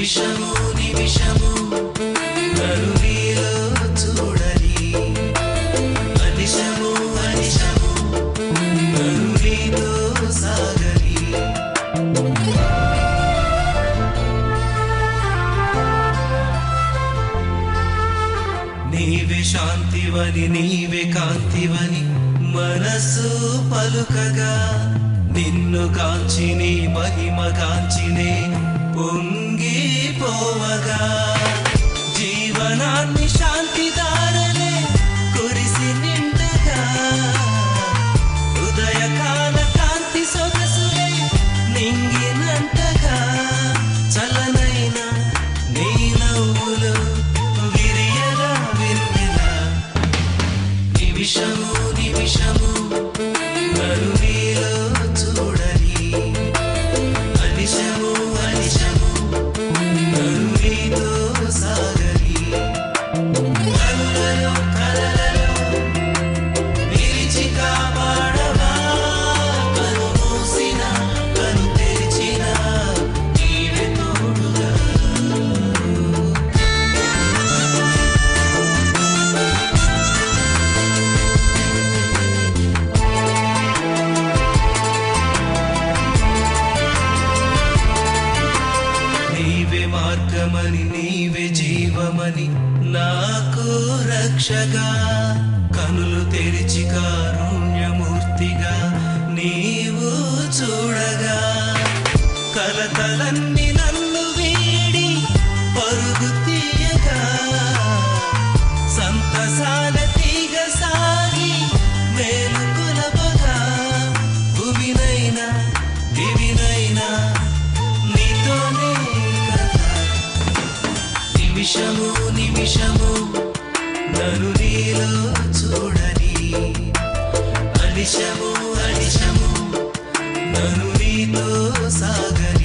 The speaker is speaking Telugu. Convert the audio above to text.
నిమిషము నిమిషము నన్ను నీలో చూడని అనిశము అనిశము నన్ను నీతో సాగని నీవే శాంతివని నీవే కాంతివని మనసు పలుకగా నిన్ను కాంచి నీ మహిమ కాంచినే పొంగిపోవగా జీవనాన్ని శాంతి దారలే కురిసి నిండగా ఉదయకాల కాంతి సొగసులే నింగినంతగా చలనైన నీ నవ్వులు విరియగా విరిగిలా నిమిషము నిమిషము నన్ను నీలో చూడని అనిశము అనిశము నన్ను నీతో సాగని కనులలో కలలలో నిలిచి కాపాడవా కను మూసిన కను తెరిచిన నీవే తోడుగా నీవే మార్గమని నీవే జీవమని నాకు రక్షగా కనులు తెరిచి కారుణ్యమూర్తిగా నీవు చూడగా కలతలన్నీ నన్ను వీడి పరుగు తీయగా సంతసాల తీగ సాగి మేలు కులబగా భువినైనా దివినైనా నీతోనే కదా నిమిషము నిమిషము నన్ను నీలో చూడని అనిశము అనిశము నన్ను నీతో సాగని